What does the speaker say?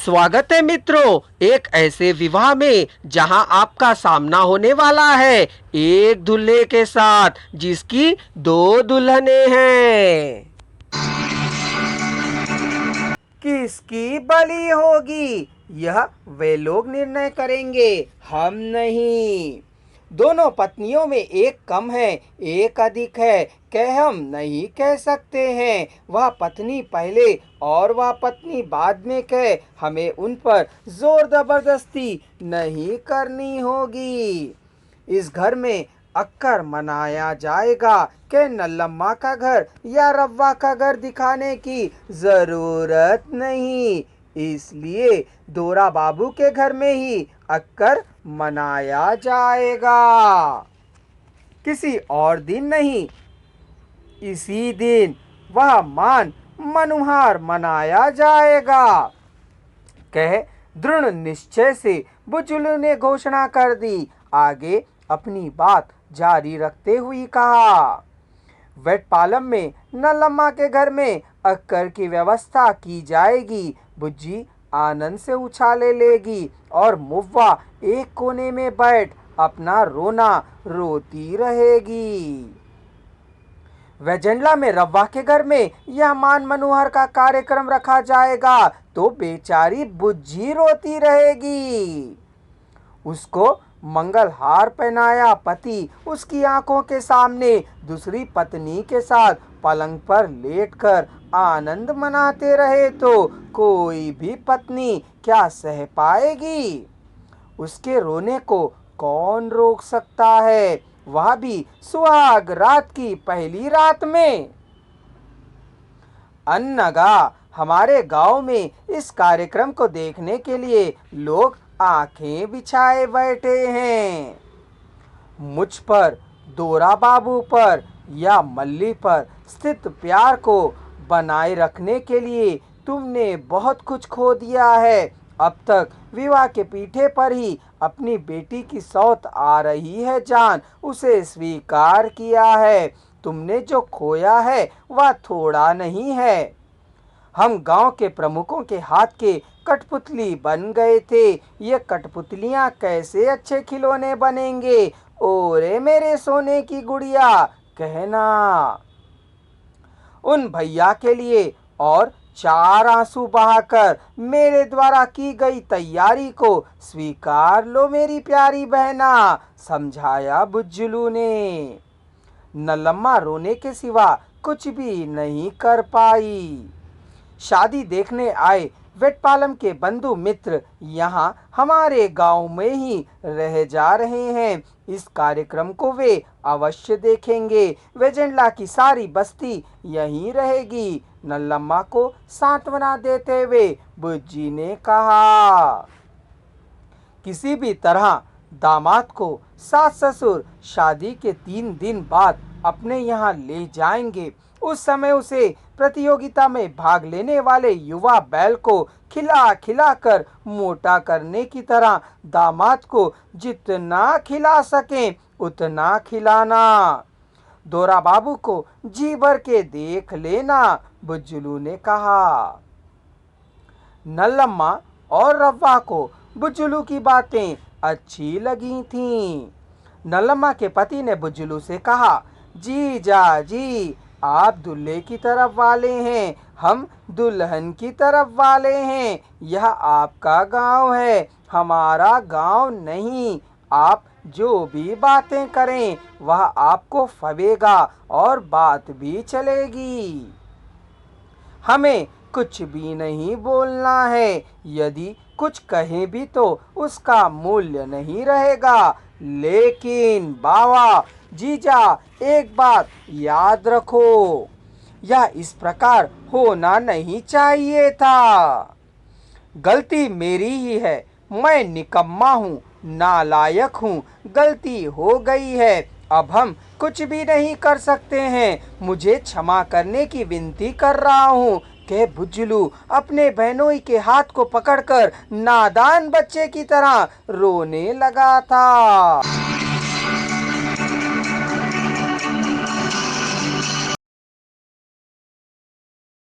स्वागत है मित्रों, एक ऐसे विवाह में जहां आपका सामना होने वाला है एक दूल्हे के साथ जिसकी दो दुल्हनें हैं। किसकी बलि होगी यह वे लोग निर्णय करेंगे, हम नहीं। दोनों पत्नियों में एक कम है, एक अधिक है, कह हम नहीं कह सकते हैं। वह पत्नी पहले और वह पत्नी बाद में कह, हमें उन पर जोर जबरदस्ती नहीं करनी होगी। इस घर में अक्कर मनाया जाएगा कि नल्लम्मा का घर या रव्वा का घर दिखाने की जरूरत नहीं, इसलिए दोरा बाबू के घर में ही अक्कर मनाया जाएगा, किसी और दिन नहीं। इसी दिन वह मान मनुहार मनाया जाएगा, कह दृढ़ निश्चय से बुजुर्ग ने घोषणा कर दी। आगे अपनी बात जारी रखते हुए कहा, वेटपालम में नल्लम्मा के घर में अक्कर की व्यवस्था की जाएगी। बुज्जी आनंद से उछाले लेगी और मुव्वा एक कोने में बैठ अपना रोना रोती रहेगी। वेजंडला में रव्वा के घर में यह मान मनोहर का कार्यक्रम रखा जाएगा तो बेचारी बुज्जी रोती रहेगी। उसको मंगल हार पहनाया पति उसकी आंखों के सामने दूसरी पत्नी के साथ पलंग पर लेटकर आनंद मनाते रहे तो कोई भी पत्नी क्या सह पाएगी। उसके रोने को कौन रोक सकता है, वह भी सुहाग रात की पहली रात में। अन्नगा हमारे गांव में इस कार्यक्रम को देखने के लिए लोग आंखें बिछाए बैठे हैं। मुझ पर, दोरा बाबू पर या मल्ली पर स्थित प्यार को बनाए रखने के लिए तुमने बहुत कुछ खो दिया है। अब तक विवाह के पीठे पर ही अपनी बेटी की सौत आ रही है जान, उसे स्वीकार किया है। तुमने जो खोया है वह थोड़ा नहीं है। हम गांव के प्रमुखों के हाथ के कठपुतली बन गए थे, ये कठपुतलियां कैसे अच्छे खिलौने बनेंगे। ओरे मेरे सोने की गुड़िया कहना। उन भैया के लिए और 4 आंसू बहाकर मेरे द्वारा की गई तैयारी को स्वीकार लो मेरी प्यारी बहना, समझाया बुज्जुलू ने। नल्लम्मा रोने के सिवा कुछ भी नहीं कर पाई। शादी देखने आए वेटपालम के बंधु मित्र यहाँ हमारे गांव में ही रह जा रहे हैं। इस कार्यक्रम को वे अवश्य देखेंगे। वेजेंडला की सारी बस्ती यहीं रहेगी, नल्लम्मा को सांत्वना देते हुए बुज्जी ने कहा। किसी भी तरह दामाद को सास ससुर शादी के 3 दिन बाद अपने यहाँ ले जाएंगे। उस समय उसे प्रतियोगिता में भाग लेने वाले युवा बैल को खिला खिला कर मोटा करने की तरह दामाद को जितना खिला सकें उतना खिलाना। दोरा बाबू को जी भर के देख लेना, बुज्जुलू ने कहा। नल्लम्मा और रव्वा को बुज्जुलू की बातें अच्छी लगी थीं। नल्लम्मा के पति ने बुज्जुलू से कहा, जीजा जी आप दूल्हे की तरफ वाले हैं, हम दुल्हन की तरफ वाले हैं। यह आपका गांव है, हमारा गांव नहीं। आप जो भी बातें करें वह आपको फबेगा और बात भी चलेगी। हमें कुछ भी नहीं बोलना है, यदि कुछ कहें भी तो उसका मूल्य नहीं रहेगा। लेकिन बावा जीजा एक बात याद रखो, यह इस प्रकार होना नहीं चाहिए था। गलती मेरी ही है, मैं निकम्मा हूँ, नालायक हूँ, गलती हो गई है। अब हम कुछ भी नहीं कर सकते हैं, मुझे क्षमा करने की विनती कर रहा हूँ, कह बुज्जुलू अपने बहनोई के हाथ को पकड़कर नादान बच्चे की तरह रोने लगा था।